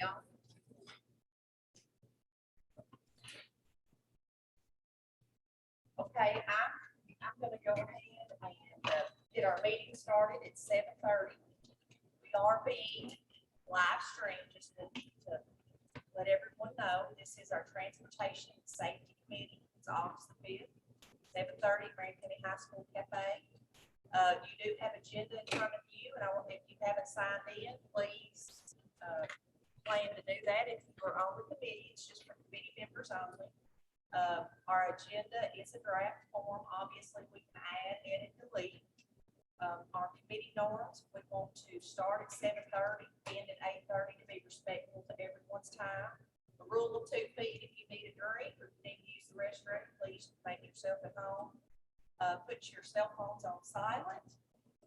Yeah. Okay, I'm going to go ahead and get our meeting started at 7:30. We are being live streamed, just to let everyone know. This is our Transportation and Safety Committee. It's August the 5th, 7:30, Grand County High School Cafe. You do have agenda in front of you, and if you haven't signed in, please plan to do that. If you're on the committee, it's just for committee members only. Our agenda is a draft form. Obviously, we can add, edit, delete. Our committee norms, we want to start at 7:30, end at 8:30 to be respectful to everyone's time. The rule of 2 feet, if you need a drink or you need to use the restroom, please make yourself at home. Put your cell phones on silent.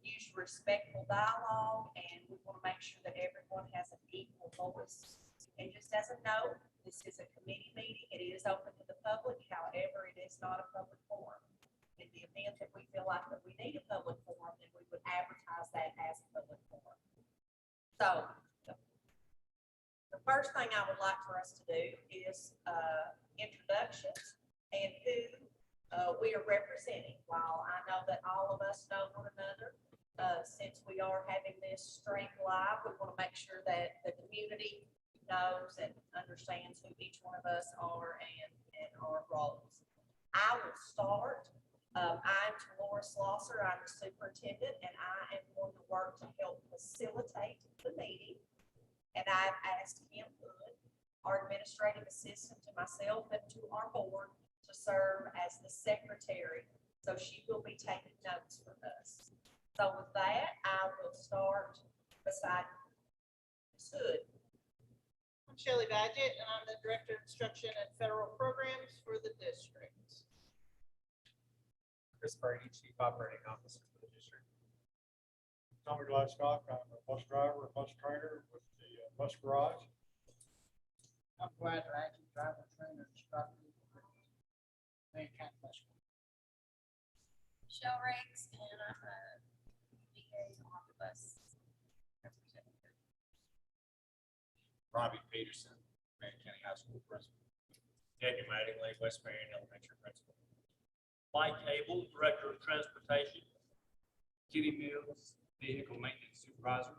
Use respectful dialogue, and we want to make sure that everyone has an equal voice. And just as a note, this is a committee meeting. It is open to the public. However, it is not a public forum. In the event that we feel like that we need a public forum, then we would advertise that as a public forum. So the first thing I would like for us to do is introductions and who we are representing. While I know that all of us know one another, since we are having this stream live, we want to make sure that the community knows and understands who each one of us are and our roles. I will start. I'm Laura Slosser. I'm the superintendent, and I am going to work to help facilitate the meeting. And I've asked Kim Hood, our administrative assistant, to myself and to our board, to serve as the secretary. So she will be taking notes for us. So with that, I will start beside Ms. Hood. I'm Shelley Badgett, and I'm the Director of Instruction and Federal Programs for the district. Chris Brady, Chief Operating Officer for the district. Tommy Gladstock, I'm a bus driver, bus trainer with the bus garage. I'm glad to actually drive a trainer instructor. They can't bus. Michelle Riggs, and I'm a VA on the bus representative. Robbie Peterson, Marion County High School Principal. Daniel Mattingly, West Marion Elementary Principal. Mike Abel, Director of Transportation. Kitty Mills, Vehicle Maintenance Supervisor.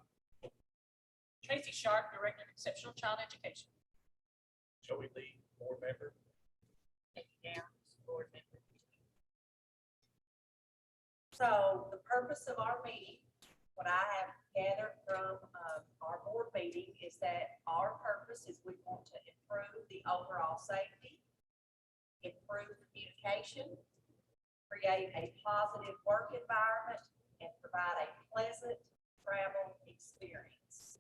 Tracy Sharp, Director of Exceptional Child Education. Joey Lee, Board Member. Nikki Downs, board member. So the purpose of our meeting, what I have gathered from our board meeting, is that our purpose is we want to improve the overall safety, improve communication, create a positive work environment, and provide a pleasant travel experience.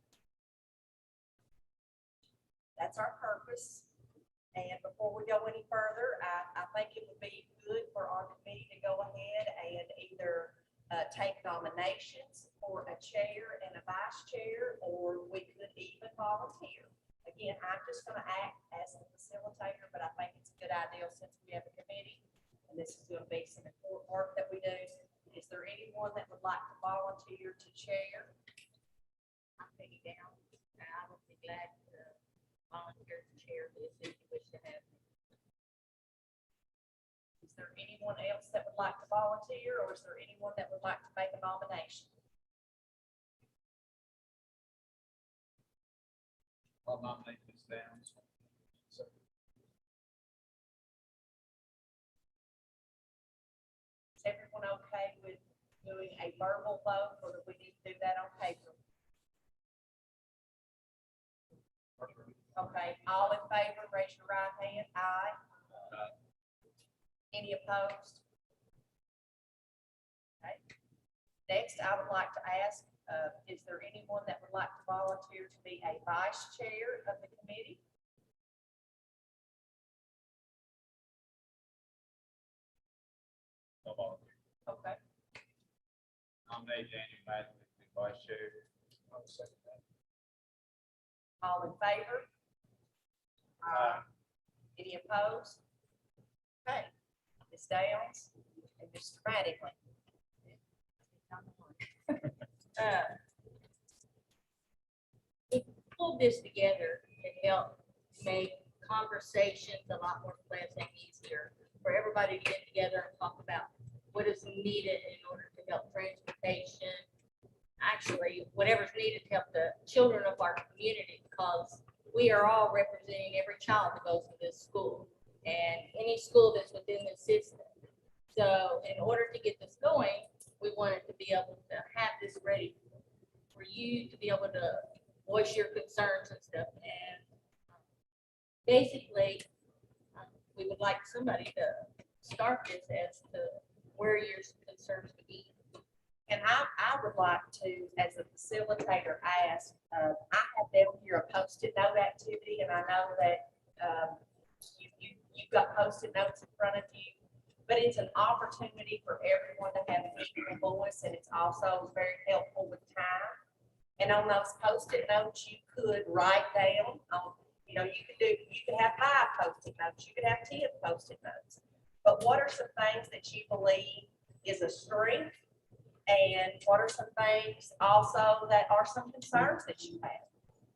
That's our purpose. And before we go any further, I think it would be good for our committee to go ahead and either take nominations for a chair and a vice chair, or we could even volunteer. Again, I'm just going to act as the facilitator, but I think it's a good idea since we have a committee, and this is going to be some important work that we do. Is there anyone that would like to volunteer to chair? I'm Peggy Down, and I would be glad to volunteer to chair this if you wish to have me. Is there anyone else that would like to volunteer, or is there anyone that would like to make a nomination? I'll nominate Ms. Downs. Is everyone okay with doing a verbal vote, or do we need to do that on paper? Okay, all in favor, raise your right hand. Aye. Any opposed? Okay. Next, I would like to ask, is there anyone that would like to volunteer to be a vice chair of the committee? No volunteer. Okay, Nominate Daniel Madden to be vice chair. I'll second that. all in favor? Any opposed? Okay, Ms. Downs and Mr. Mattingly. We pulled this together to help make conversations a lot more pleasant and easier for everybody to get together and talk about what is needed in order to help transportation. Actually, whatever's needed to help the children of our community, because we are all representing every child that goes to this school and any school that's within the system. So in order to get this going, we wanted to be able to have this ready for you to be able to voice your concerns and stuff. And basically, we would like somebody to start this as to where your concerns would be. And I would like to, as a facilitator, ask, I have down here a post-it note activity, and I know that you've got post-it notes in front of you, but it's an opportunity for everyone to have an equal voice, and it's also very helpful with time. And on those post-it notes, you could write down, you could have 5 post-it notes, you could have 10 post-it notes. But what are some things that you believe is a strength? And what are some things also that are some concerns that you have?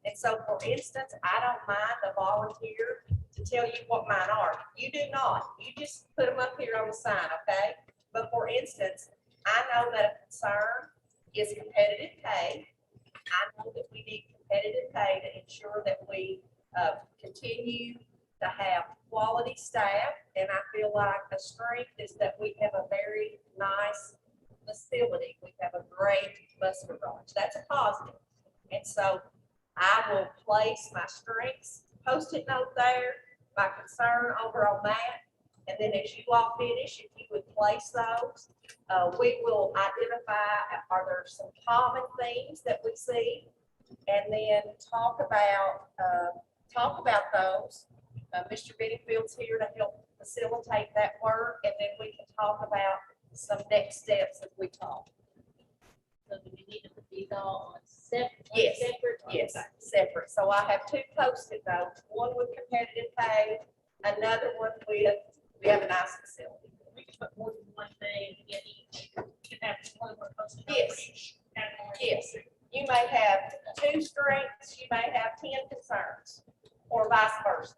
And so, for instance, I don't mind a volunteer to tell you what mine are. You do not. You just put them up here on the sign, okay? But for instance, I know that a concern is competitive pay. I know that we need competitive pay to ensure that we continue to have quality staff. And I feel like a strength is that we have a very nice facility. We have a great bus garage. That's a positive. And so I will place my strengths, post-it note there, my concern over on that. And then as you all finish, if you would place those, we will identify, are there some common themes that we see? And then talk about those. Mr. Bedingfield's here to help facilitate that work, and then we can talk about some next steps as we talk. So do we need to put these all on separate? Yes. Separate? Yes, separate. So I have 2 post-it notes, one with competitive pay, another one with, we have a nice facility. We can put more than one thing in each. You can have one more post-it note Yes. for each category. Yes, you may have 2 strengths, you may have 10 concerns, or vice versa.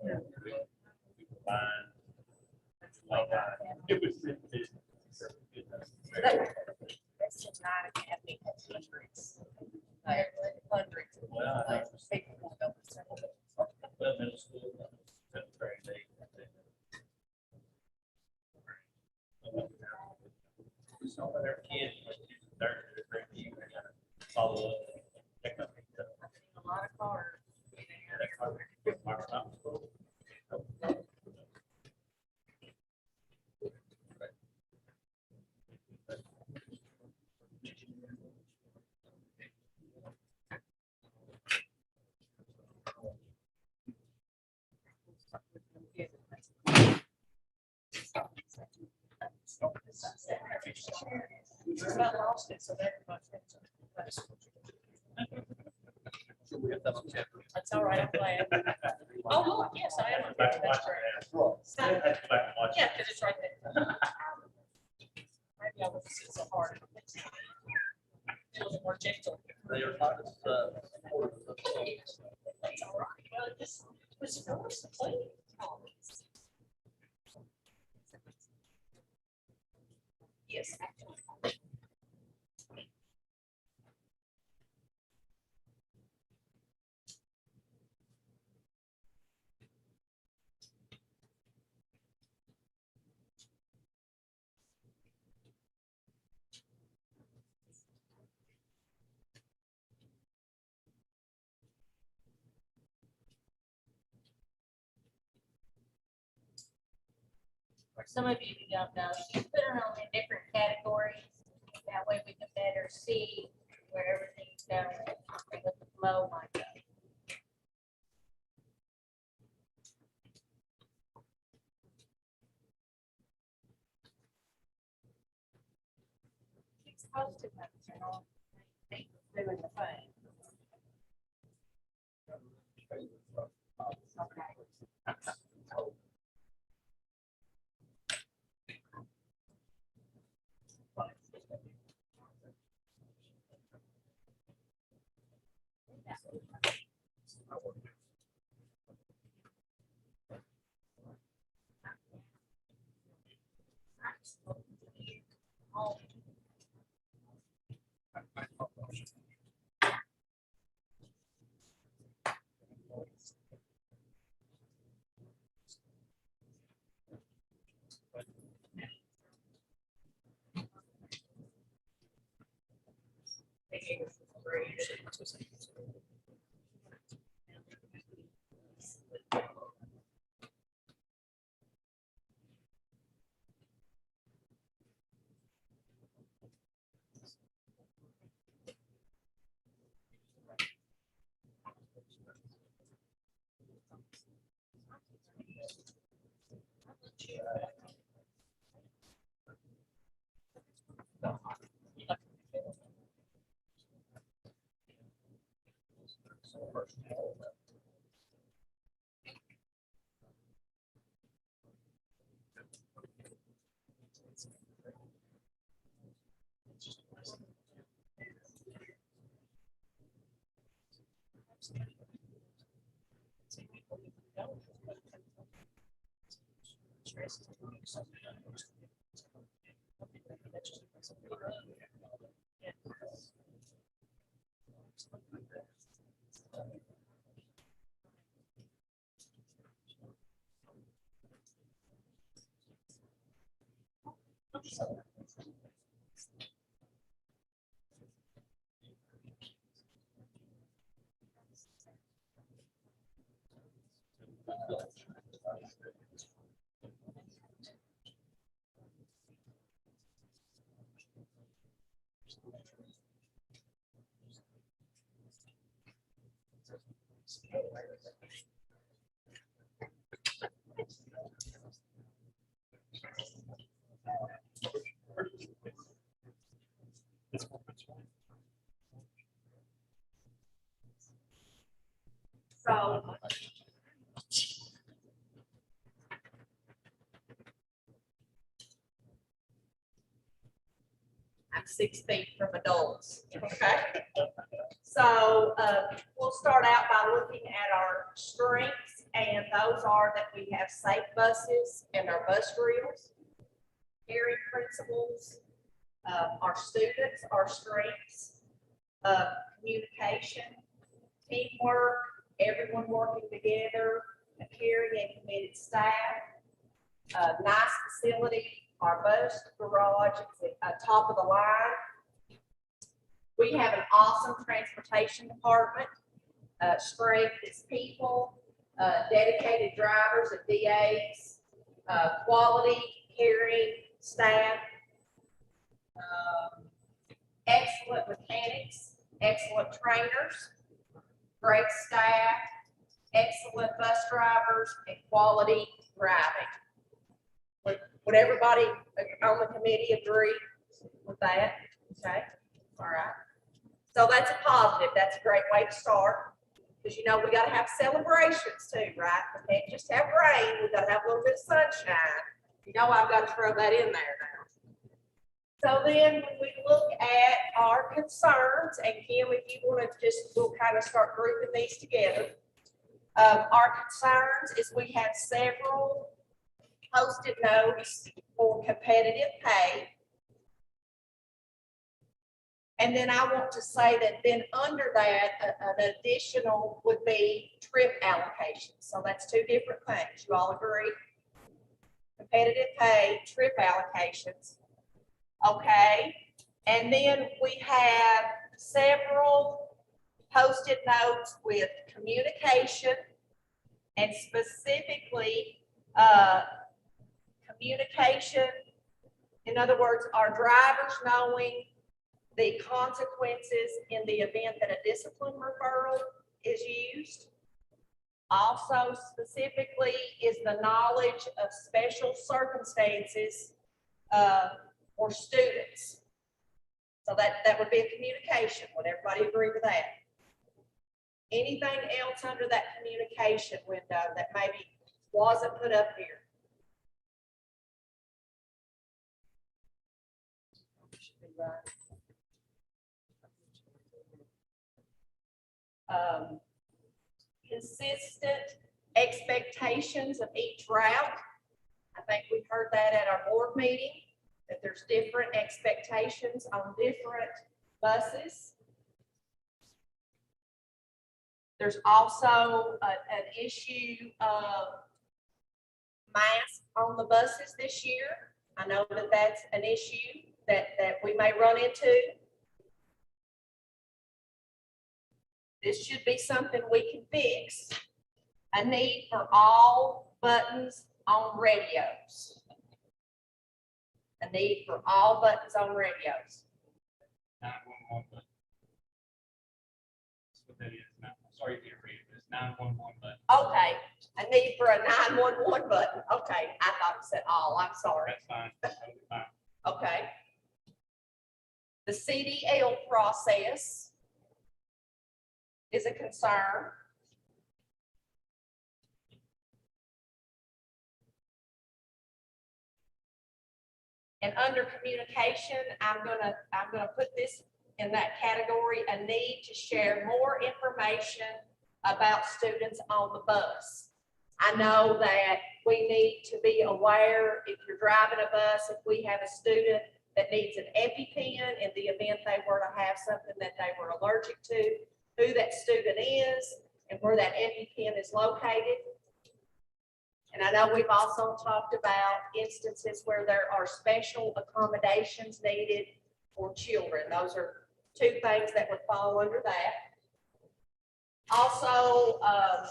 We combined. It was. That's just not academy, that's hundreds. Hundreds. Well, I think People will go to school. well, middle school, seventh grade, some of their kids, like third or third year, they gotta follow up. That kind of stuff. A lot of cars. Yeah, that kind of- marks up. It's not lost it, so everybody. That's all right, I'm glad. Oh, Lord, yes, I am. Back to That's watch great. it. Back to watch Yeah, it. because it's right there. Maybe I wasn't so hard. It was more gentle. They are not as, That's all right. Well, it just was forced to play. Yes. For some of you who don't know, you put them in different categories. That way we can better see where everything's going, and what the flow might go. It's supposed to have, you know, doing the thing. So. I'm 6 feet from adults, okay? So, we'll start out by looking at our strengths and those are that we have safe buses and our bus drills, caring principles, our students, our strengths, communication, teamwork, everyone working together, a caring and committed staff, nice facility, our bus garage is at top of the line. We have an awesome transportation department. Strength is people, dedicated drivers and DAs, quality, caring staff, excellent mechanics, excellent trainers, great staff, excellent bus drivers, and quality driving. Would everybody on the committee agree with that? Okay, all right. So that's a positive. That's a great way to start. Because you know we gotta have celebrations too, right? We can't just have rain, we gotta have a little bit of sunshine. You know I've got to throw that in there now. So then when we look at our concerns, and Kim, if you want to just, we'll kind of start grouping these together. Our concerns is we have several posted notes for competitive pay. And then I want to say that then under that, an additional would be trip allocations. So that's two different things. You all agree? Competitive pay, trip allocations. Okay. And then we have several posted notes with communication and specifically communication. In other words, our drivers knowing the consequences in the event that a discipline referral is used. Also specifically is the knowledge of special circumstances for students. So that would be a communication. Would everybody agree with that? Anything else under that communication window that maybe wasn't put up here? Should be right. Consistent expectations of each route. I think we heard that at our board meeting, that there's different expectations on different buses. There's also an issue of masks on the buses this year. I know that that's an issue that we may run into. This should be something we can fix. A need for all buttons on radios. A need for all buttons on radios. 911 button. That's what that is. I'm sorry if you read it. It's 911 button. Okay, a need for a 911 button. Okay, I thought it said all. I'm sorry. That's fine. That's totally fine. Okay. The CDL process is a concern. And under communication, I'm gonna put this in that category, a need to share more information about students on the bus. I know that we need to be aware, if you're driving a bus, if we have a student that needs an EpiPen in the event they were to have something that they were allergic to, who that student is and where that EpiPen is located. And I know we've also talked about instances where there are special accommodations needed for children. Those are two things that would fall under that. Also, a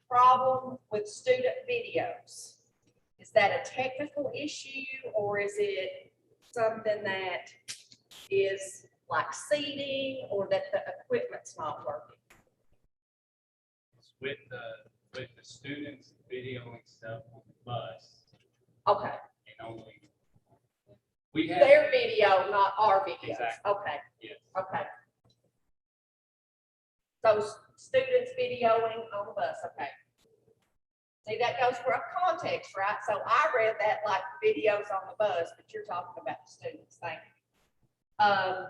problem with student videos. Is that a technical issue or is it something that is like seating or that the equipment's not working? It's with the students videoing stuff on the bus Okay, and only, we have. their video, not our videos. Exactly. Okay, Yes. okay. So students videoing on the bus, okay. See, that goes for a context, right? So I read that like videos on the bus, but you're talking about the students, thank you.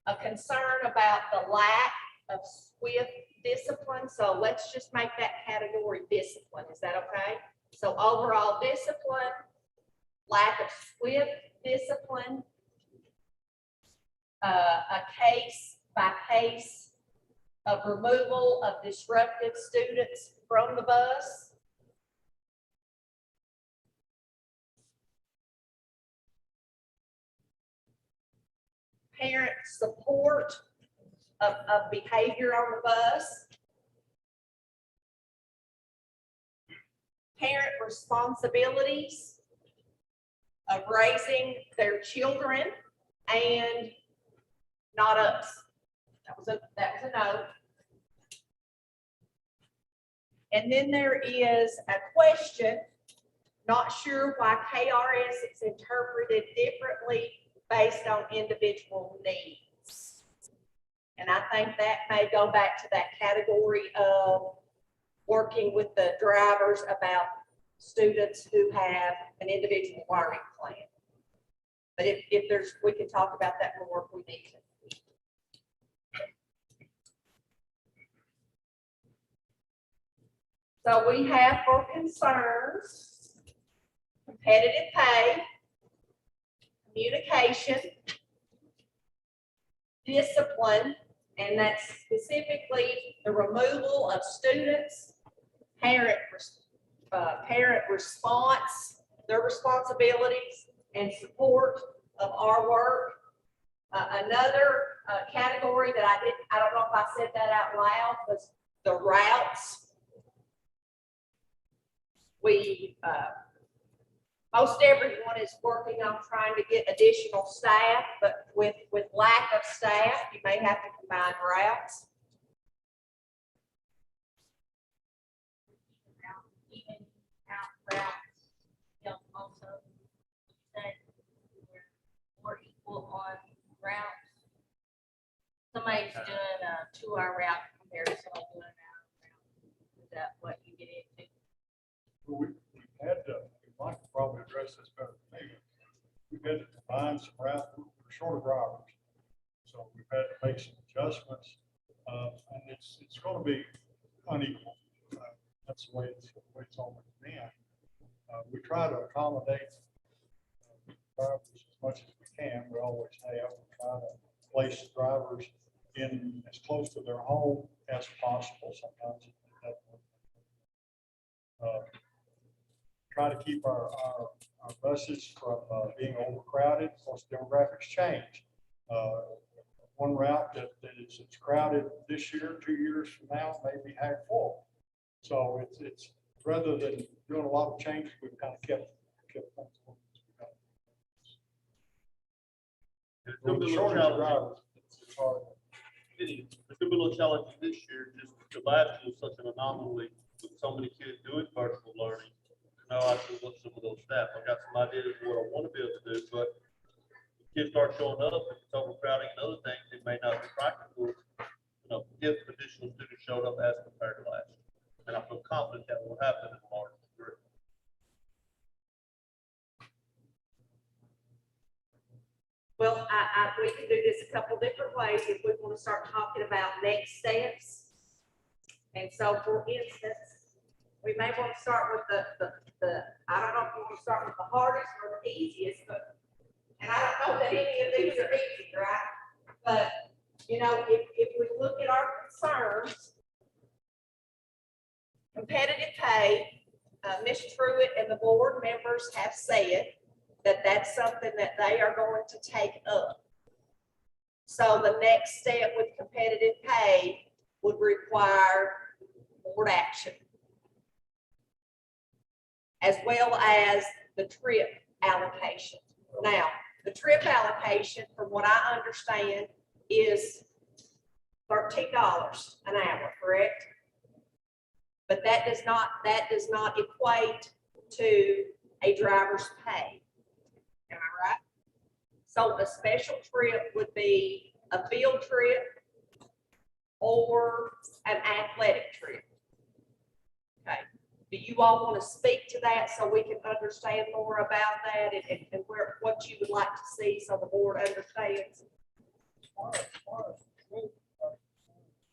A concern about the lack of swift discipline, so let's just make that category discipline, is that okay? So overall discipline, lack of swift discipline, a case by case of removal of disruptive students from the bus. Parent support of behavior on the bus. Parent responsibilities of raising their children and not us. That was a no. And then there is a question, not sure why KRS is interpreted differently based on individual needs. And I think that may go back to that category of working with the drivers about students who have an individual learning plan. But if there's, we can talk about that more if we need to. So we have for concerns, competitive pay, communication, discipline, and that's specifically the removal of students, parent response, their responsibilities, and support of our work. Another category that I don't know if I said that out loud, was the routes. We, most everyone is working on trying to get additional staff, but with lack of staff, you may have to combine routes. Even out routes, also say we're more equal on routes. Somebody's doing a 2-hour route compared to somebody doing an hour route. Is that what you get into? We had to, Mike could probably address this better than me. We've had to combine some routes for shorter drivers. So we've had to make some adjustments, and it's going to be unequal. That's the way it's always been. We try to accommodate drivers as much as we can. We always have. We try to place drivers in as close to their home as possible. Sometimes it doesn't work. Try to keep our buses from being overcrowded. Of course, demographics change. One route that it's crowded this year, 2 years from now, maybe half full. So it's rather than doing a lot of changes, we've kind of kept things. It's gonna be a little challenging. It's hard. It is. It's gonna be a little challenging this year, just because last year was such an anomaly with so many kids doing virtual learning. Now I can look some of those staff. I got some ideas of what I want to be able to do, but if kids start showing up, if it's overcrowding and other things, it may not be practical. If additional students showed up as compared to last year. And I feel confident that will happen in a large degree. Well, we can do this a couple different ways if we want to start talking about next steps. And so, for instance, we may want to start with the I don't know if we want to start with the hardest or the easiest, but, and I don't know that any of these are easy, right? But, if we look at our concerns, competitive pay, Ms. Truitt and the board members have said that that's something that they are going to take up. So the next step with competitive pay would require board action, as well as the trip allocation. Now, the trip allocation, from what I understand, is $13 an hour, correct? But that does not equate to a driver's pay. Am I right? So the special trip would be a field trip or an athletic trip. Okay. Do you all want to speak to that so we can understand more about that and what you would like to see so the board understands?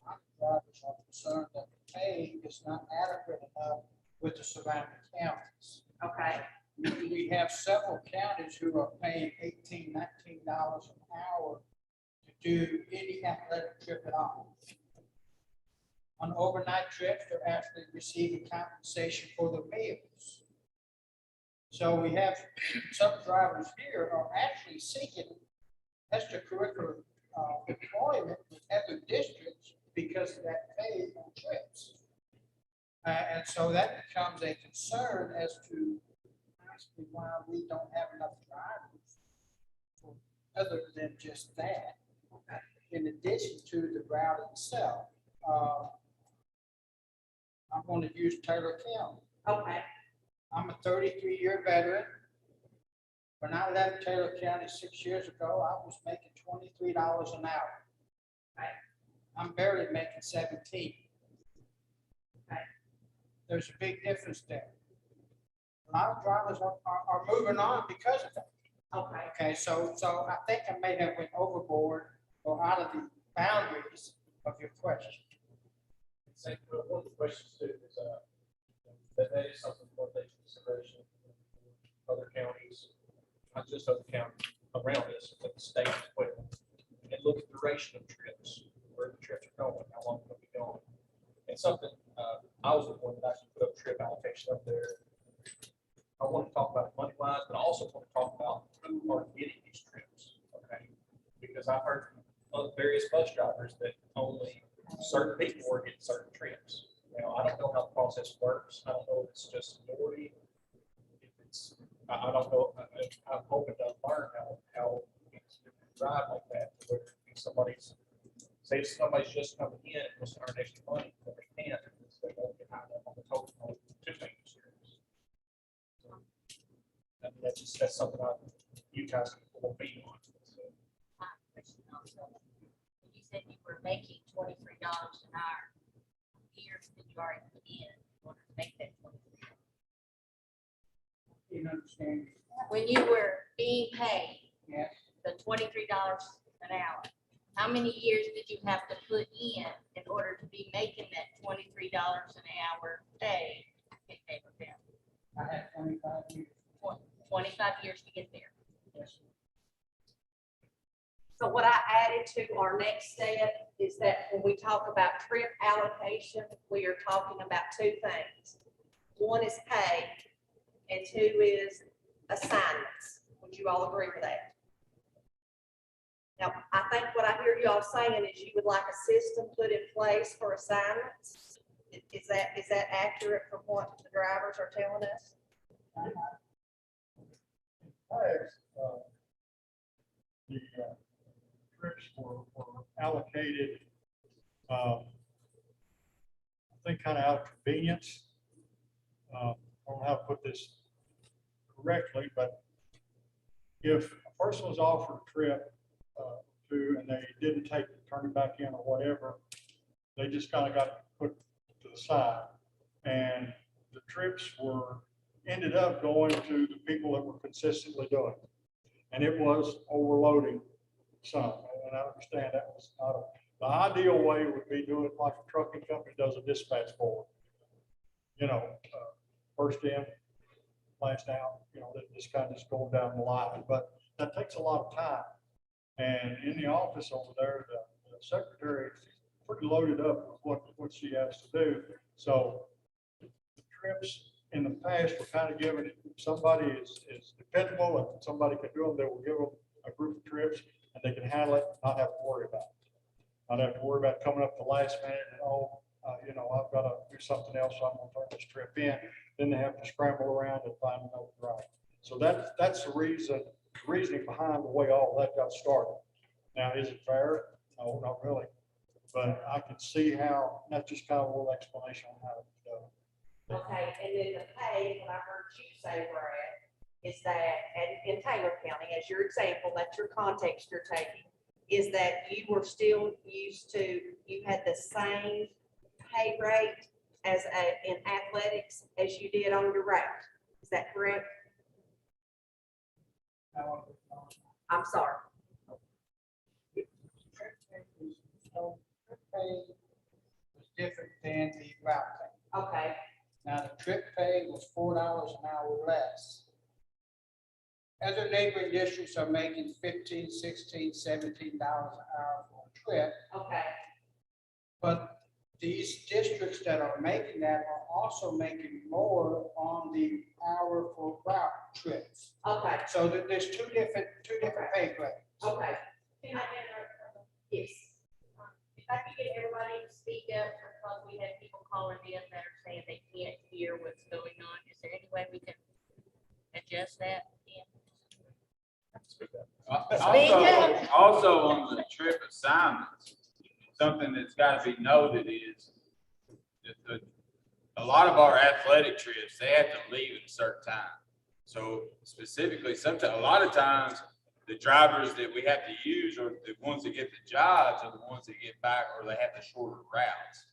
I drivers are concerned that the pay is not adequate enough with the surrounding counties. Okay, We have several counties who are paying $18, $19 an hour to do any athletic trip at all. On overnight trips, they're actually receiving compensation for the meals. So we have some drivers here are actually seeking extracurricular employment with other districts because of that pay on trips. And so that becomes a concern as to actually why we don't have enough drivers, other than just that. In addition to the route itself, I'm going to use Taylor County. okay, I'm a 33-year veteran. When I left Taylor County 6 years ago, I was making $23 an hour. Right. I'm barely making 17. Right. There's a big difference there. A lot of drivers are moving on because of that. okay. Okay, so I think I may have went overboard or out of the boundaries of your question. Say, well, one of the questions too is, that is something for take into consideration. Other counties, not just other counties around us, but the state as well. And look at the duration of trips, where the trips are going, how long they'll be going. And something, I was the one that actually put up trip allocation up there. I want to talk about it money wise, but I also want to talk about who are getting these trips, okay? Because I've heard from various bus drivers that only certain people are getting certain trips. Now, I don't know how the process works. I don't know if it's just seniority. If it's, I don't know. I'm hoping to learn how to drive like that. To where if somebody's, say if somebody's just coming in and wants to earn extra money, but they can't, because they won't get high enough on the total to make insurance. So, I mean, that's something you guys can pull me on. So, Question also. You said you were making $23 an hour. Years that you already put in order to make that 23. You understand? When you were being paid Yes. the $23 an hour, how many years did you have to put in order to be making that $23 an hour pay in paper bill? I had 25 years. 25 years to get there. Yes. So what I added to our next step is that when we talk about trip allocation, we are talking about two things. One is pay and two is assignments. Would you all agree with that? Now, I think what I hear y'all saying is you would like a system put in place for assignments. Is that accurate from what the drivers are telling us? The trips were allocated, I think kind of out of convenience. I don't know how to put this correctly, but if a person was offered a trip and they didn't take it, turn it back in or whatever, they just kind of got put to the side. And the trips ended up going to the people that were consistently doing it. And it was overloading some, and I understand that was not the ideal way would be doing it like a trucking company does a dispatch board. You know, first in, last out, you know, this kind of just going down the line, but that takes a lot of time. And in the office over there, the secretary is pretty loaded up with what she has to do. So the trips in the past were kind of given, if somebody is dependable and somebody can do them, they will give them a group of trips and they can handle it, not have to worry about it. Not have to worry about coming up the last minute and, you know, I've got to do something else, so I'm going to turn this trip in. Then they have to scramble around and find another driver. So that's the reasoning behind the way all that got started. Now, is it fair? No, not really. But I can see how, that's just kind of a little explanation on how it's done. Okay, and then the pay, what I heard you say, Brad, is that, and in Taylor County, as your example, that's your context you're taking, is that you were still used to, you had the same pay rate as in athletics as you did on your route. Is that correct? I'm sorry. different than the route pay. Okay, Now, the trip pay was $4 an hour less. Other neighboring districts are making $15, $16, $17 an hour for a trip, okay, but these districts that are making that are also making more on the hour for route trips. okay, So that there's two different pay grades. okay. Can I interrupt? Yes. If I could get everybody to speak up, because we had people calling in that are saying they can't hear what's going on. Is there any way we can adjust that? Yeah. Also on the trip assignments, something that's gotta be noted is that a lot of our athletic trips, they have to leave at a certain time. So specifically, sometimes, a lot of times, the drivers that we have to use are the ones that get the jobs are the ones that get back, or they have the shorter routes.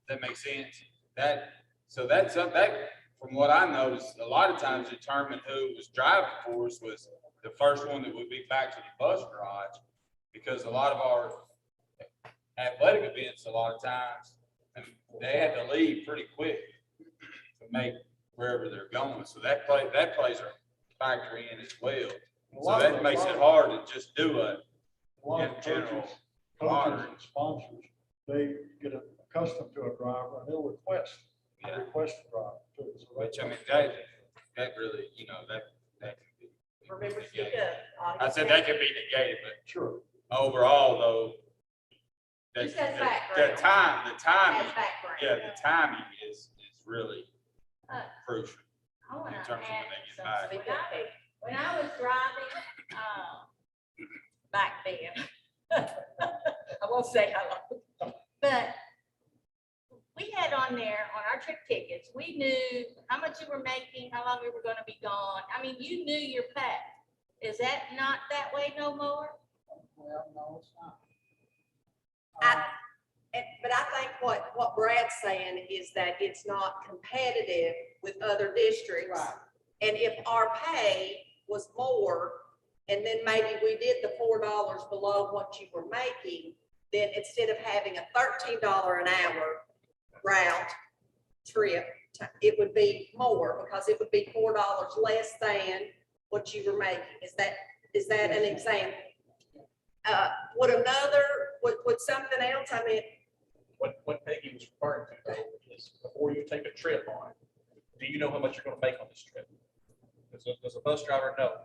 Does that make sense? That's something that, from what I noticed, a lot of times determined who was driving for us was the first one that would be back to the bus garage, because a lot of our athletic events, a lot of times, and they had to leave pretty quick to make wherever they're going. So that plays a factor in as well. So that makes it hard to just do A lot of in general coaches lottery. and sponsors, they get accustomed to a driver and they'll request a driver too. So Which, I mean, that really, that can be. Remember, speak negated. up. I said that could be negated, but Sure. overall though, Just as background. the timing, As background. yeah, the timing is really Uh, crucial. I want In to terms of when add they get back. something. When I was driving, back then, I won't say how long, but we had on there, on our trip tickets, we knew how much you were making, how long we were gonna be gone. I mean, you knew your pay. Is that not that way no more? Well, no, it's not. But I think what Brad's saying is that it's not competitive with other districts. Right. And if our pay was more, and then maybe we did the $4 below what you were making, then instead of having a $13 an hour route trip, it would be more, because it would be $4 less than what you were making. Is that an example? Would something else, I mean, What Peggy was referring to though is before you take a trip on, do you know how much you're gonna make on this trip? Does a bus driver know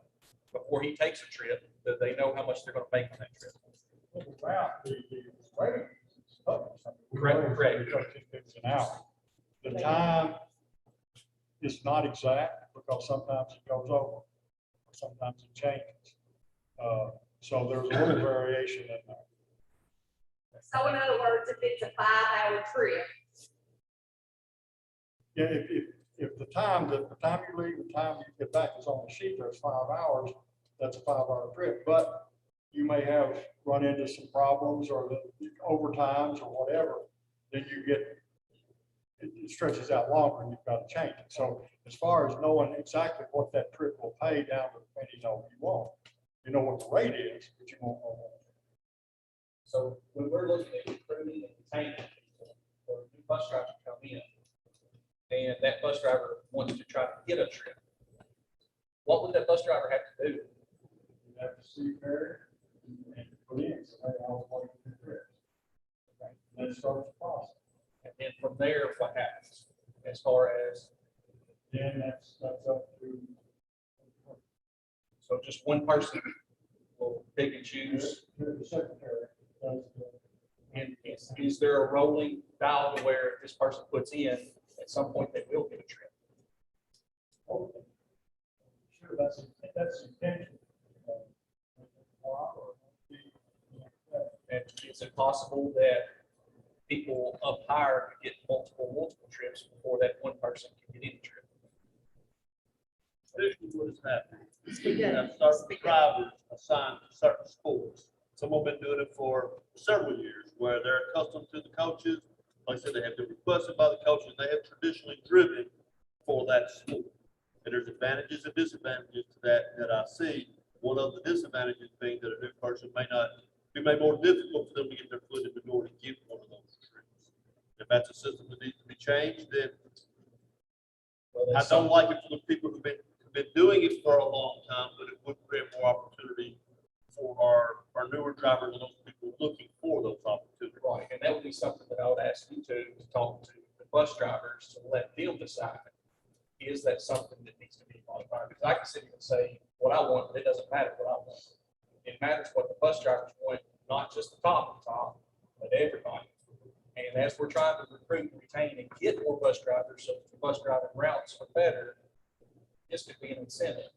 before he takes a trip, that they know how much they're gonna make on that trip? The rating is published. I mean, we Correct, know correct. it's an hour. The time is not exact, because sometimes it goes over, sometimes it changes. So there's a little variation in there. so in other words, if it's a 5-hour trip, Yeah, if the time you leave, the time you get back is on the sheet, there's 5 hours, that's a 5-hour trip. But you may have run into some problems or the overtimes or whatever, then it stretches out longer and you've got to change it. So as far as knowing exactly what that trip will pay down to the penny, you won't. You know what the rate is, but you won't know what. So when we're looking at recruiting and retaining people, for new bus drivers to come in, and that bus driver wants to try to get a trip, what would that bus driver have to do? You have to see there and put in, so they always want to do trips. Okay, then it starts the process. And then from there, what happens as far as, Then that's up to. so just one person will pick and choose? The secretary does the. And is there a rolling dial to where if this person puts in, at some point they will get a trip? Okay. Sure, that's the intention. And is it possible that people up higher could get multiple trips before that one person can get any trip? Usually what is happening, speak you up. have certain drivers assigned to certain schools. Some have been doing it for several years, where they're accustomed to the coaches. Like I said, they have been requested by the coaches. They have traditionally driven for that school. And there's advantages and disadvantages to that I see. One of the disadvantages being that a new person may not, it may be more difficult for them to get their foot in the door to get one of those trips. If if that's a system that needs to be changed, then Well, I that's don't something- like it for the people who've been doing it for a long time, but it would create more opportunity for our newer drivers and those people looking for those opportunities. Right, and that would be something that I would ask you to talk to the bus drivers to let them decide. Is that something that needs to be modified? Because I can sit here and say what I want, but it doesn't matter what I want. It matters what the bus drivers want, not just the top, but everybody. And as we're trying to recruit, retain, and get more bus drivers, so the bus driving routes are better, this could be an incentive.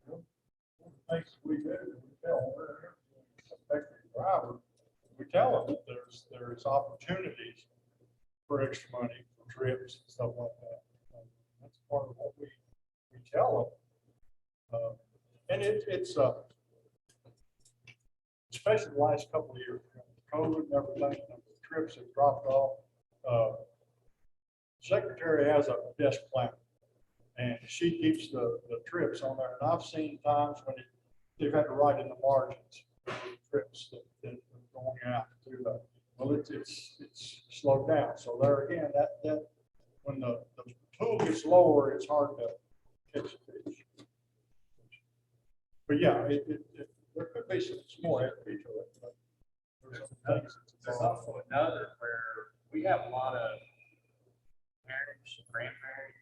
One of the things we do, we tell affected drivers, we tell them that there's opportunities for extra money, for trips and stuff like that. That's part of what we tell them. And it's especially the last couple of years, COVID and everything, the trips have dropped off. Secretary has a desk planner, and she keeps the trips on there. And I've seen times when they've had to write in the margins, trips that are going out to the, well, it's slowed down. So there again, that when the tool gets lower, it's hard to catch a fish. But yeah, there could be some more equity to it. But there's some things There's also another where we have a lot of parents, grandparents,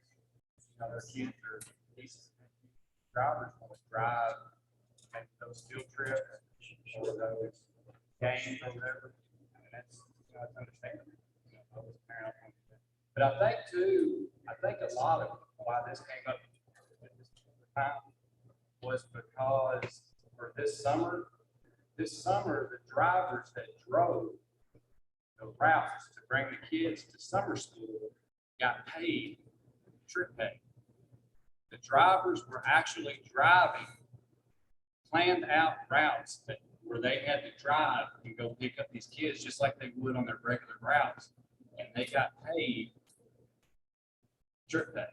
their kids are these drivers want to drive and those field trips or those games or whatever. And that's understandable. But I think a lot of why this came up at this time was because for this summer, the drivers that drove the routes to bring the kids to summer school got paid trip pay. The drivers were actually driving planned out routes where they had to drive and go pick up these kids just like they would on their regular routes. And they got paid trip pay.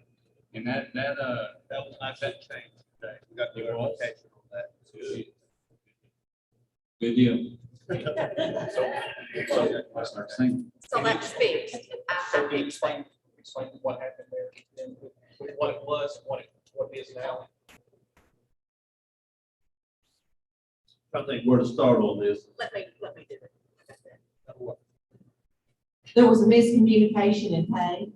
And that That was nice that change today. We got the It was. clarification on that. Good deal. So that's fixed. So can you explain what happened there, and what it was, what it is now? I think where to start on this. Let me do it. There was a miscommunication in pay.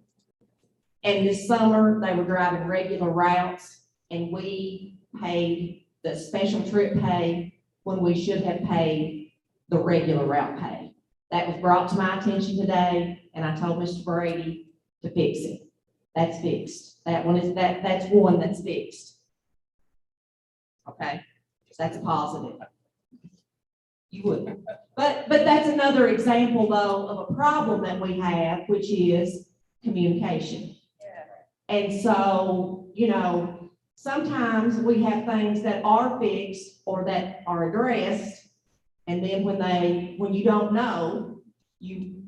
And this summer, they were driving regular routes, and we paid the special trip pay when we should have paid the regular route pay. That was brought to my attention today, and I told Mr. Brady to fix it. That's fixed. That's one that's fixed. Okay, that's a positive. You wouldn't. But that's another example, though, of a problem that we have, which is communication. And so, sometimes we have things that are fixed or that are addressed. And then when you don't know, you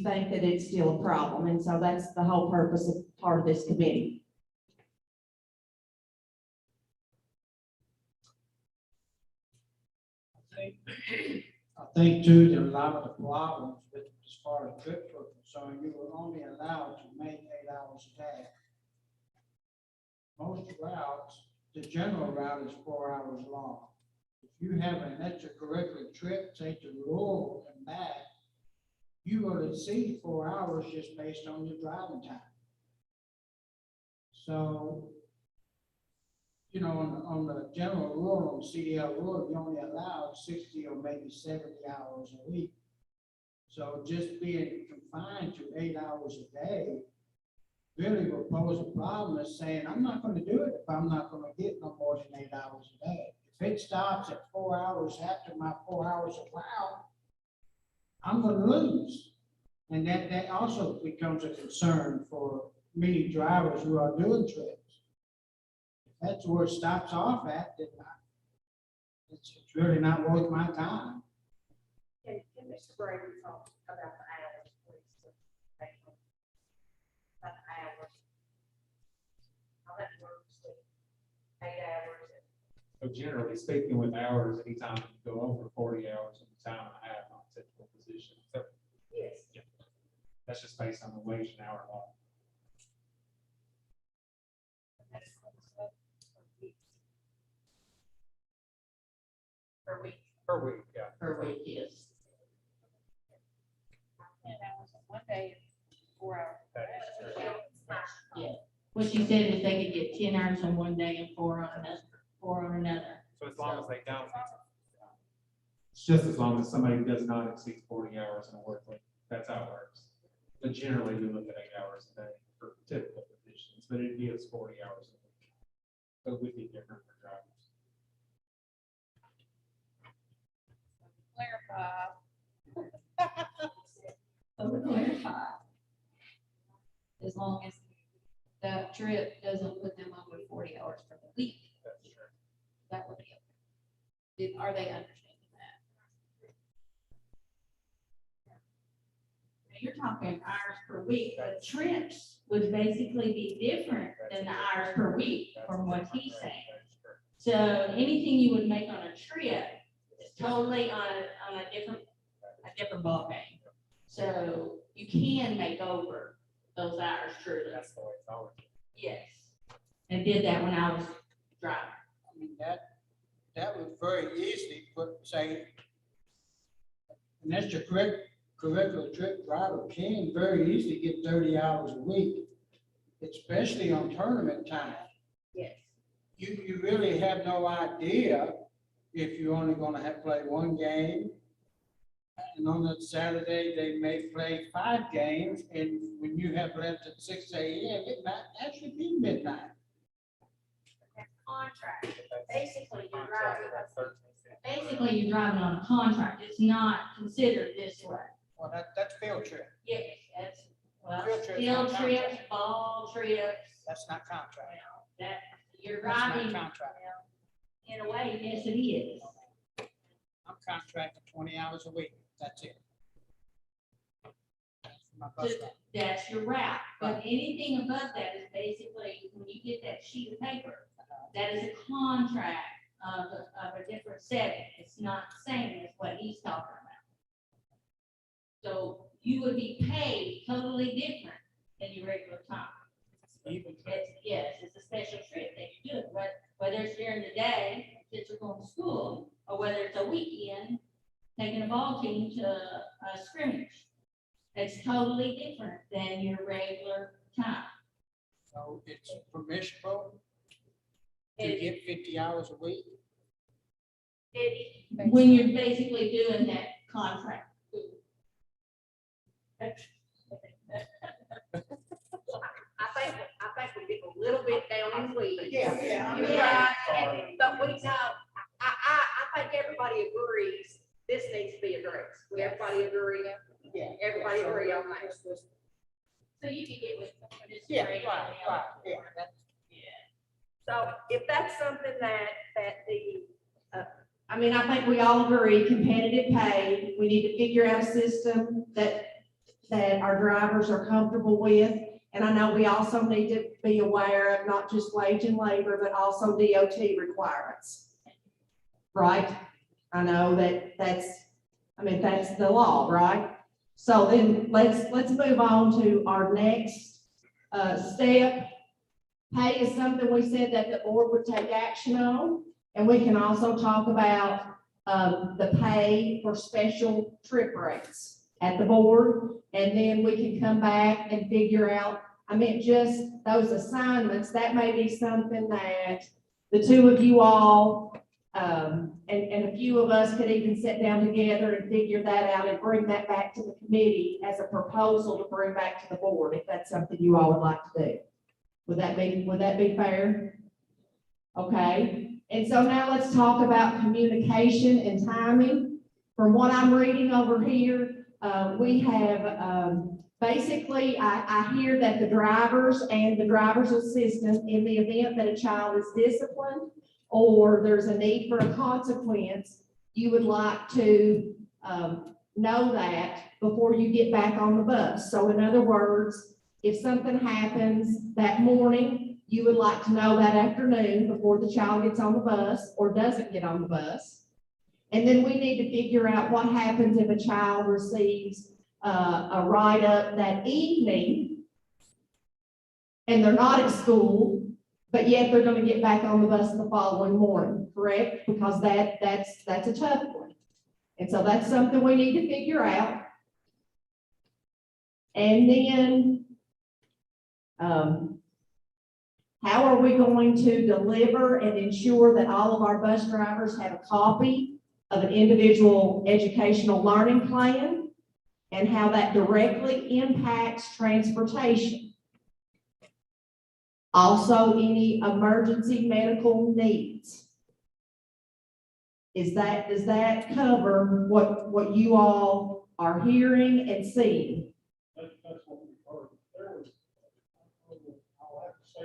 think that it's still a problem. And so that's the whole purpose of part of this committee. I think too, that a lot of the problems with, as far as trips were concerned, you were only allowed to make 8 hours a day. Most routes, the general route is 4 hours long. If you have an extracurricular trip, say to rural and back, you will exceed 4 hours just based on your driving time. So, on the general rule, on CDL rule, you only allowed 60 or maybe 70 hours a week. So just being confined to 8 hours a day really will pose a problem of saying, I'm not going to do it if I'm not going to get no more than 8 hours a day. If it stops at 4 hours after my 4 hours of route, I'm going to lose. And that also becomes a concern for many drivers who are doing trips. If that's where it stops off at, then it's really not worth my time. Can Mr. Brady talk about the hours, please? About the hours. How that works, 8 hours. So generally speaking, with hours, anytime you go over 40 hours in the time and a half on a typical position. So, Yes. yeah. That's just based on the wage and hour law. Per week. Per week, yeah. Per week, yes. 10 hours on one day, 4 hours. That is true. What you said is they could get 10 hours on one day and 4 on another, 4 on another. So as long as they don't. It's just as long as somebody does not exceed 40 hours in a work week. That's how it works. But generally, we look at 8 hours a day for typical positions, but it is 40 hours a week. So it would be different for drivers. Clarify. So to clarify, as long as that trip doesn't put them over 40 hours for the week, That's true. that would be okay. Are they understanding that? Now, you're talking hours per week, but trips would basically be different than the hours per week from what he's saying. So anything you would make on a trip is totally on a different ballgame. So you can make over those hours truly. That's the way it's always. Yes. And did that when I was driving. I mean, that would very easily say, an extracurricular trip driver can very easily get 30 hours a week, especially on tournament time. Yes. You really have no idea if you're only gonna have to play one game. And on that Saturday, they may play 5 games, and when you have left at 6 a.m., it might actually be midnight. Contract. Basically, you're driving on a contract. It's not considered this way. Well, that's field trip. Yes, that's, well, Field trips, field not trips, contract. ball trips, That's not contract. that, you're That's not driving, contract. in a way, yes, it is. I'm contracted 20 hours a week. That's it. That's my bus So route. that's your route, but anything above that is basically, when you get that sheet of paper, that is a contract of a different setting. It's not the same as what he's talking about. So you would be paid totally different than your regular time. Yes, it's a special trip that you do, whether it's during the day, since you're going to school, or whether it's a weekend, taking a ball team to a scrimmage. It's totally different than your regular time. So it's permissible to It- get 50 hours a week. When you're basically doing that contract. I think we get a little bit down in the weeds. Yeah. But we know, I think everybody agrees, this needs to be addressed. We everybody agree, Yeah. everybody agree on that. So you can get with. Yeah, right, yeah. That's- So if that's something that I mean, I think we all agree, competitive pay, we need to figure out a system that our drivers are comfortable with. And I know we also need to be aware of not just wage and labor, but also DOT requirements. Right? I know that's the law, right? So then let's move on to our next, step. Pay is something we said that the board would take action on. And we can also talk about, the pay for special trip rates at the board. And then we can come back and figure out, just those assignments, that may be something that the two of you all, and a few of us could even sit down together and figure that out and bring that back to the committee as a proposal to bring back to the board, if that's something you all would like to do. Would that be fair? Okay. And so now let's talk about communication and timing. From what I'm reading over here, we have, basically, I hear that the drivers and the driver's assistant, in the event that a child is disciplined or there's a need for a consequence, you would like to, know that before you get back on the bus. So in other words, if something happens that morning, you would like to know that afternoon before the child gets on the bus or doesn't get on the bus. And then we need to figure out what happens if a child receives a write-up that evening, and they're not at school, but yet they're gonna get back on the bus the following morning, correct? Because that's a tough one. And so that's something we need to figure out. And then, how are we going to deliver and ensure that all of our bus drivers have a copy of an individual educational learning plan and how that directly impacts transportation? Also, any emergency medical needs. Does that cover what you all are hearing and seeing? That's what we've heard. There was, I'll have to say,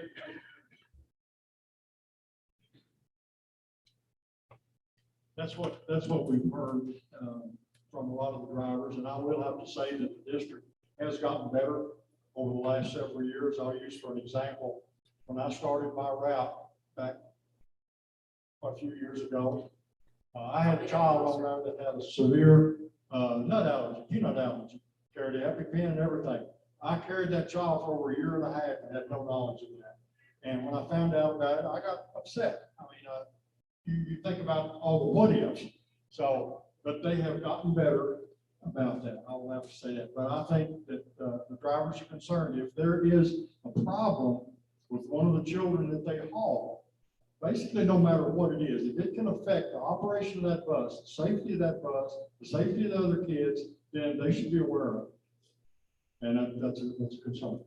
that's what we've heard, from a lot of the drivers, and I will have to say that the district has gotten better over the last several years. I'll use for an example, when I started my route back a few years ago, I had a child on there that had a severe, nut allergy, carried the EpiPen and everything. I carried that child for over a year and a half and had no knowledge of that. And when I found out about it, I got upset. I mean, you think about all the what ifs. So, but they have gotten better about that. I will have to say that. But I think that the drivers are concerned if there is a problem with one of the children that they haul, basically no matter what it is, if it can affect the operation of that bus, the safety of that bus, the safety of the other kids, then they should be aware of it. And that's a concern.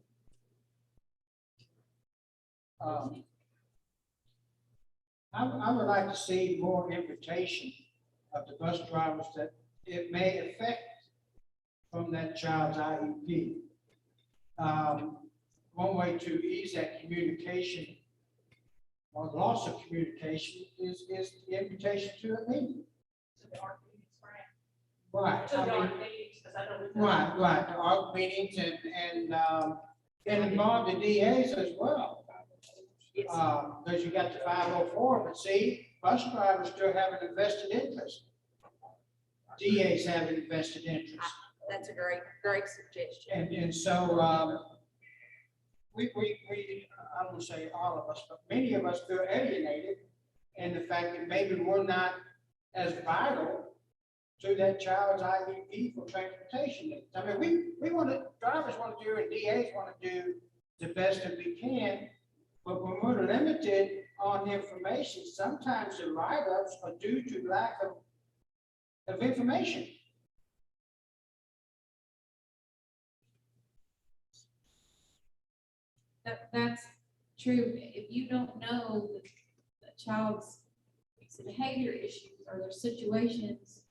I would like to see more invitation of the bus drivers that it may affect from that child's IEP. One way to ease that communication or loss of communication is the invitation to a meeting. To the ARC meetings, Right. To I the mean, ARC meetings, because I know we've. right, the ARC meetings and involve the DAs as well. Because you got the 504, but see, bus drivers still have an invested interest. DAs have an invested interest. That's a great suggestion. And so, we, I don't say all of us, but many of us feel alienated in the fact that maybe we're not as vital to that child's IEP for transportation needs. I mean, we want to, drivers want to do, and DAs want to do the best that we can, but when we're limited on information, sometimes the write-ups are due to lack of information. That's true. If you don't know the child's behavior issues or their situations,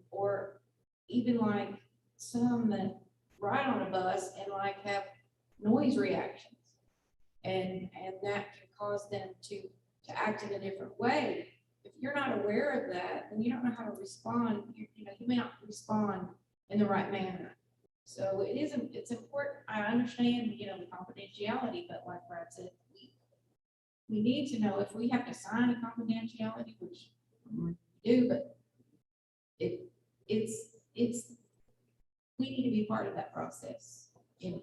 or even like some that ride on a bus and like have noise reactions, and that can cause them to act in a different way. If you're not aware of that, then you don't know how to respond. You may not respond in the right manner. So it's important. I understand, the confidentiality, but like Brad said, we need to know if we have to sign a confidentiality, which we do, but it's we need to be part of that process. And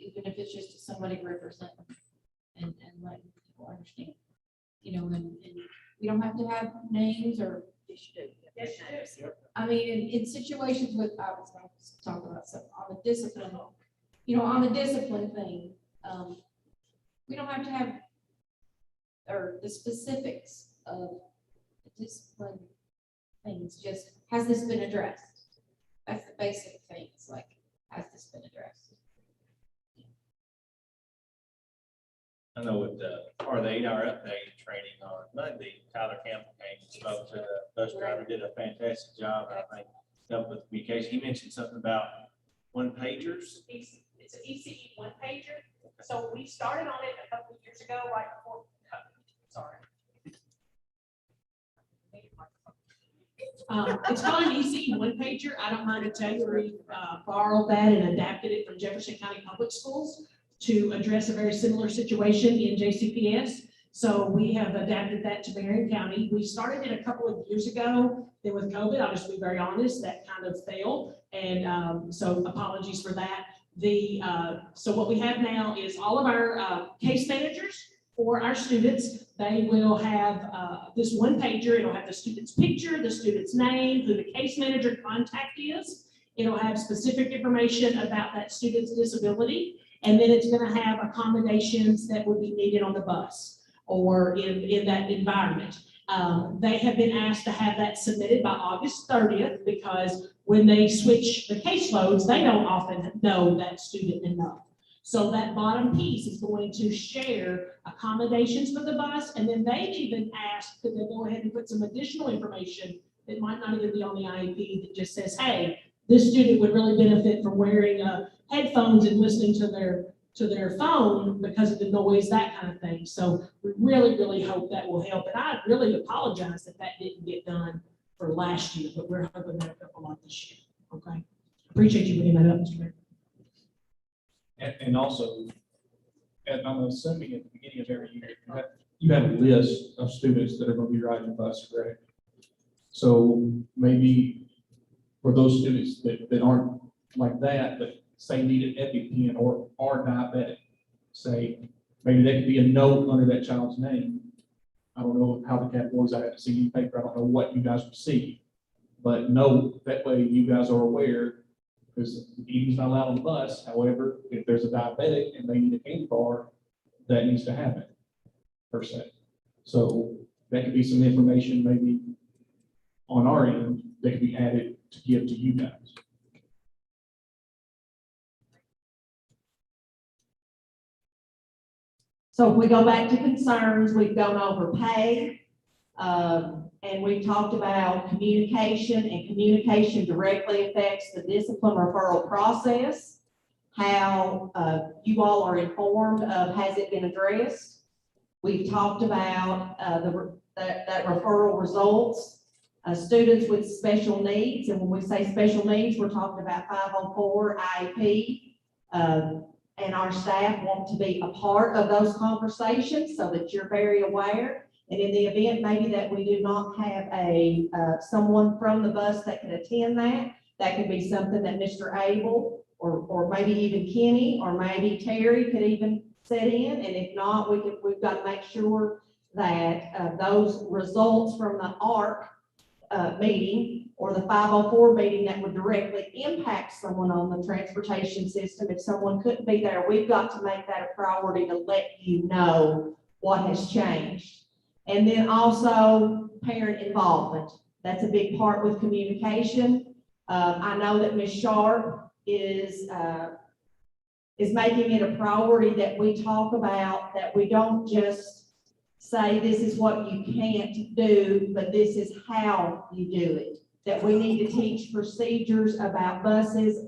even if it's just somebody representing and letting people understand, and we don't have to have names or yes, you do. Yes, you do. I mean, in situations with, I was going to talk about something on the discipline, on the discipline thing, we don't have to have, or the specifics of the discipline things, just, has this been addressed? That's the basic things, like, has this been addressed? I know with part of the 8-hour update training on Monday, Tyler Campbell came and spoke to the bus driver, did a fantastic job. I think helped with communication. He mentioned something about one pagers. It's an ECE one pager. So we started on it a couple of years ago, right before, sorry. It's called an ECE one pager. I don't mind to tell you, we borrowed that and adapted it from Jefferson County Public Schools to address a very similar situation in JCPS. So we have adapted that to Marion County. We started it a couple of years ago. Then with COVID, I'll just be very honest, that kind of failed. And so apologies for that. So what we have now is all of our case managers for our students. They will have this one pager. It'll have the student's picture, the student's name, who the case manager contact is. It'll have specific information about that student's disability. And then it's going to have accommodations that would be needed on the bus or in that environment. They have been asked to have that submitted by August 30th because when they switch the caseloads, they don't often know that student enough. So that bottom piece is going to share accommodations for the bus, and then they've even asked, could they go ahead and put some additional information that might not even be on the IEP that just says, hey, this student would really benefit from wearing headphones and listening to their phone because of the noise, that kind of thing. So we really, really hope that will help. And I really apologize that didn't get done for last year, but we're hoping that'll help a lot this year. Okay. Appreciate you bringing that up, Mr. Mayor. And also, and I'm assuming at the beginning of every year, you have a list of students that are going to be riding the bus, correct? So maybe for those students that aren't like that, but say need an EpiPen or are diabetic, say, maybe there could be a note under that child's name. I don't know how the categories, I haven't seen any paper, I don't know what you guys receive, but note, that way you guys are aware, because eating's not allowed on the bus. However, if there's a diabetic and they need a candy bar, that needs to happen, per se. So that could be some information maybe on our end that could be added to give to you guys. So if we go back to concerns, we've gone over pay, and we've talked about communication, and communication directly affects the discipline referral process. How you all are informed of, has it been addressed? We've talked about that referral results, students with special needs, and when we say special needs, we're talking about 504 IEP. And our staff want to be a part of those conversations so that you're very aware. And in the event maybe that we do not have someone from the bus that can attend that could be something that Mr. Abel or maybe even Kenny or maybe Terry could even set in. And if not, we've got to make sure that those results from the ARC meeting or the 504 meeting that would directly impact someone on the transportation system, if someone couldn't be there, we've got to make that a priority to let you know what has changed. And then also parent involvement. That's a big part with communication. I know that Ms. Sharp is making it a priority that we talk about, that we don't just say this is what you can't do, but this is how you do it. That we need to teach procedures about buses,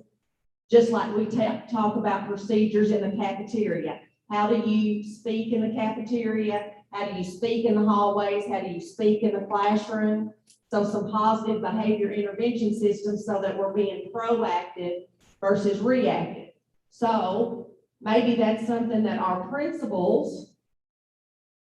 just like we talk about procedures in the cafeteria. How do you speak in the cafeteria? How do you speak in the hallways? How do you speak in the classroom? So some positive behavior intervention systems so that we're being proactive versus reactive. So maybe that's something that our principals,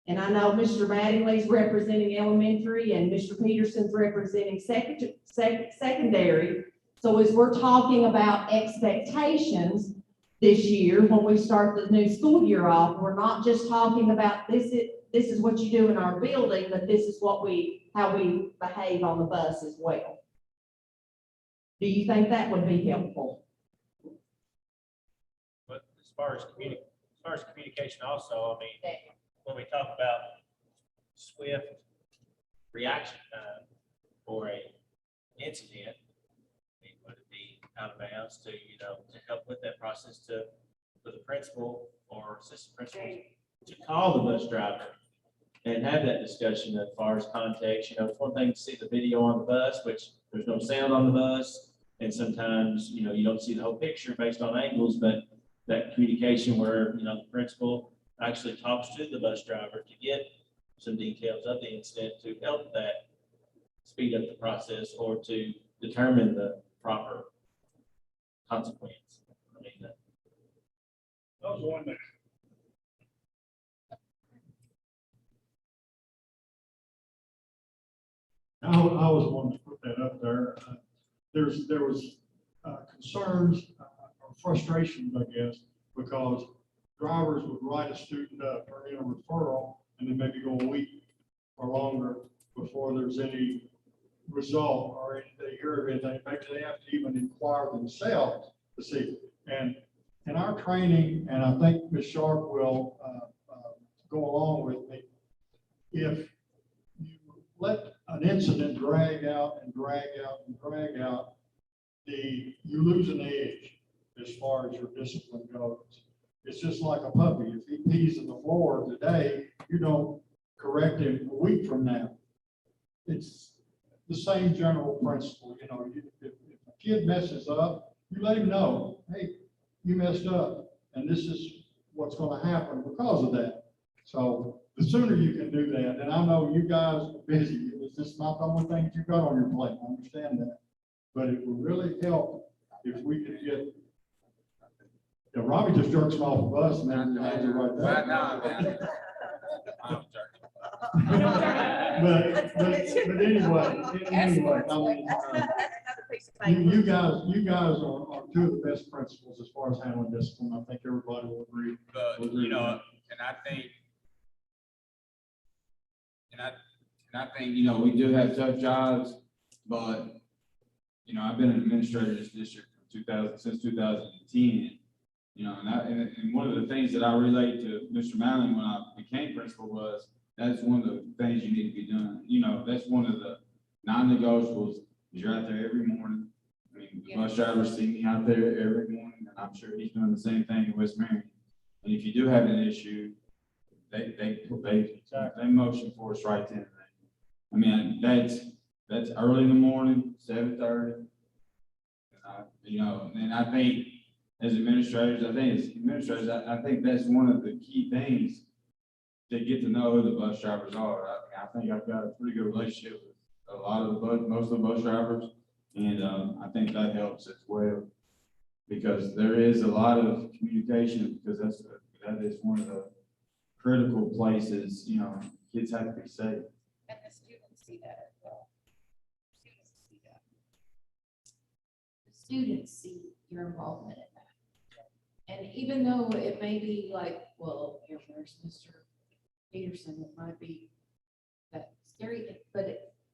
and I know Mr. Mattingly's representing elementary and Mr. Peterson's representing secondary. So as we're talking about expectations this year, when we start the new school year off, we're not just talking about this is what you do in our building, but this is how we behave on the bus as well. Do you think that would be helpful? But as far as communication also, I mean, when we talk about swift reaction time for a incident, would it be out of bounds to help with that process for the principal or assistant principal to call the bus driver and have that discussion as far as context? It's one thing to see the video on the bus, which there's no sound on the bus, and sometimes you don't see the whole picture based on angles, but that communication where the principal actually talks to the bus driver to get some details of the incident to help that speed up the process or to determine the proper consequence. I mean, That was one that I was one to put that up there. There was concerns or frustrations, I guess, because drivers would write a student up, turn in a referral, and then maybe go a week or longer before there's any result or they hear of anything. In fact, they have to even inquire themselves to see. And in our training, and I think Ms. Sharp will go along with me, if you let an incident drag out and drag out and drag out, you lose an edge as far as your discipline goes. It's just like a puppy. If he pees in the floor today, you don't correct him a week from now. It's the same general principle. You know, if a kid messes up, you let him know, hey, you messed up, and this is what's going to happen because of that. So the sooner you can do that, and I know you guys are busy. It's just not the only thing you got on your plate. I understand that. But it would really help if we could get, yeah, Robbie just jerks me off the bus and then hands it right there. Right now, man. I'm joking. But anyway, I mean, you guys are two of the best principals as far as handling discipline. I think everybody will agree. But, you know, and I think, you know, we do have tough jobs, but, you know, I've been an administrator in this district since 2010. You know, and one of the things that I relayed to Mr. Marion when I became principal was, that's one of the things you need to be doing. You know, that's one of the non-negotiables. You're out there every morning. I mean, the bus drivers see me out there every morning, and I'm sure he's doing the same thing in West Marion. And if you do have an issue, they motion for us right then. I mean, that's early in the morning, 7:30. You know, and I think as administrators, I think that's one of the key things to get to know who the bus drivers are. I think I've got a pretty good relationship with most of the bus drivers, and I think that helps as well, because there is a lot of communication, because that is one of the critical places. You know, kids have to be safe. And the students see that as well. Students see that. The students see your involvement in that. And even though it may be like, well, you know, there's Mr. Peterson, it might be that scary, but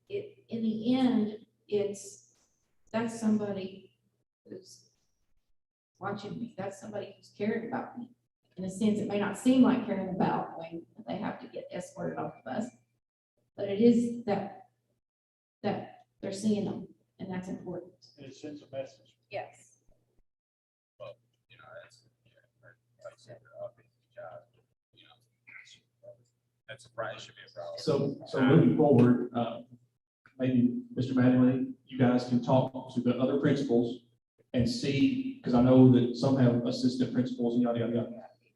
it in the end, that's somebody who's watching me. That's somebody who's caring about me. In a sense, it may not seem like caring about when they have to get escorted off the bus, but it is that they're seeing them, and that's important. And it sends a message. Yes. Well, you know, that's, like I said, job, you know, that's a problem. It should be a problem. So moving forward, maybe Mr. Mattingly, you guys can talk to the other principals and see, because I know that some have assistant principals and yada, yada, yada.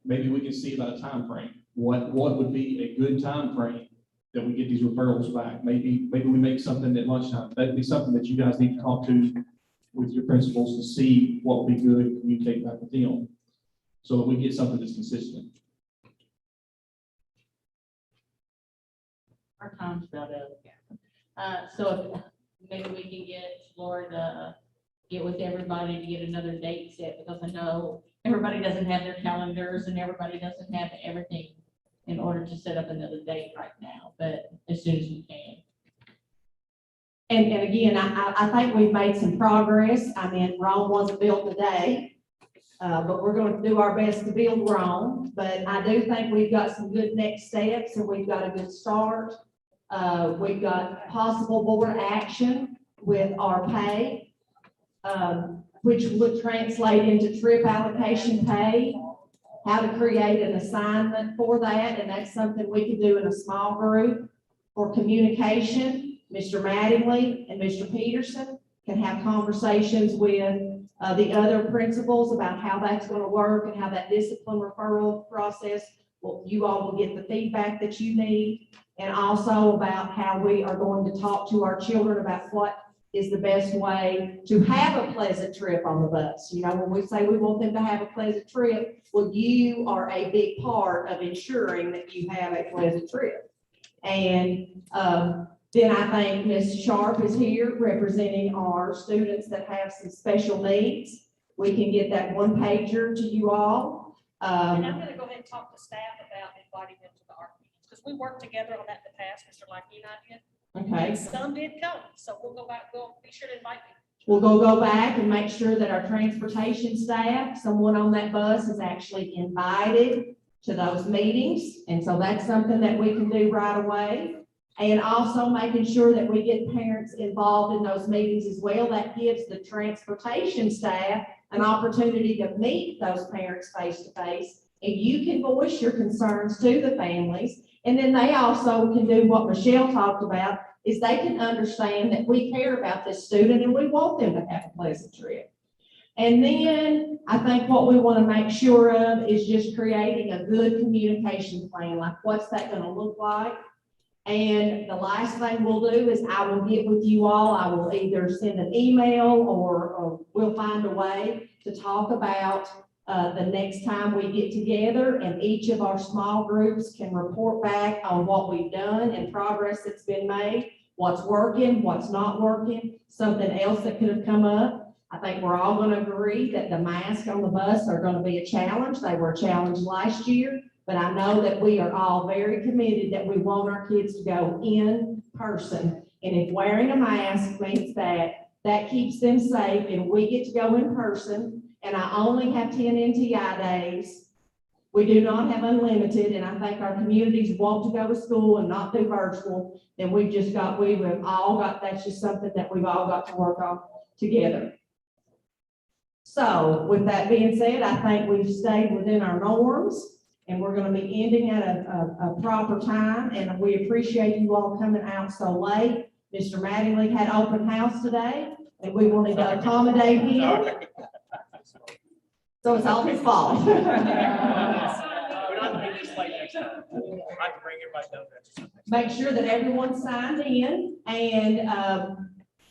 Maybe we can see about a time frame. What would be a good time frame that we get these referrals back? Maybe we make something at lunchtime. That'd be something that you guys need to talk to with your principals to see what would be good and communicate back with them, so that we get something that's consistent. Our time's about up. So maybe we can get Lauren to get with everybody to get another date set, because I know everybody doesn't have their calendars and everybody doesn't have everything in order to set up another date right now, but as soon as we can. And again, I think we've made some progress. I mean, Rome wasn't built today, but we're going to do our best to build Rome. But I do think we've got some good next steps, and we've got a good start. We've got possible board action with our pay, which would translate into trip allocation pay, how to create an assignment for that, and that's something we can do in a small group. For communication, Mr. Mattingly and Mr. Peterson can have conversations with the other principals about how that's going to work and how that discipline referral process, well, you all will get the feedback that you need, and also about how we are going to talk to our children about what is the best way to have a pleasant trip on the bus. You know, when we say we want them to have a pleasant trip, well, you are a big part of ensuring that you have a pleasant trip. And Then I think Ms. Sharp is here representing our students that have some special needs. We can get that one pager to you all. And I'm gonna go ahead and talk to staff about inviting them to the art meetings, because we worked together on that in the past, Mr. Lackey and I did. Okay, And some did come, so we'll go back, we'll be sure to invite them. we'll go back and make sure that our transportation staff, someone on that bus is actually invited to those meetings. And so that's something that we can do right away. And also making sure that we get parents involved in those meetings as well. That gives the transportation staff an opportunity to meet those parents face to face. And you can voice your concerns to the families. And then they also can do what Michelle talked about, is they can understand that we care about this student and we want them to have a pleasant trip. And then I think what we want to make sure of is just creating a good communication plan, like what's that going to look like? And the last thing we'll do is I will get with you all. I will either send an email or we'll find a way to talk about the next time we get together, and each of our small groups can report back on what we've done and progress that's been made, what's working, what's not working, something else that could have come up. I think we're all going to agree that the masks on the bus are going to be a challenge. They were a challenge last year. But I know that we are all very committed that we want our kids to go in person. And if wearing a mask means that keeps them safe and we get to go in person, and I only have 10 NTI days, we do not have unlimited, and I think our communities want to go to school and not do virtual, then we've all got, that's just something that we've all got to work on together. So with that being said, I think we've stayed within our norms. And we're going to be ending at a proper time, and we appreciate you all coming out so late. Mr. Mattingly had open house today, and we wanted to accommodate him. So it's all his fault. We don't have to be this late next time. I have to bring everybody down. Make sure that everyone's signed in, and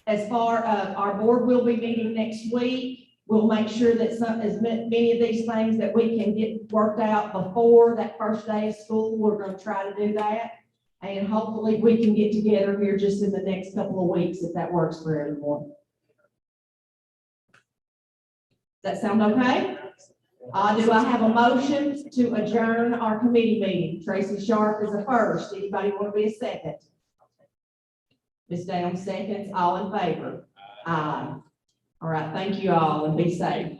as far our board will be meeting next week. We'll make sure that as many of these things that we can get worked out before that first day of school, we're going to try to do that. And hopefully we can get together here just in the next couple of weeks if that works for everyone. Does that sound okay? Do I have a motion to adjourn our committee meeting? Tracy Sharp is a first. Anybody want to be a second? Ms. Downs seconds. All in favor? Aye. All right, thank you all and be safe.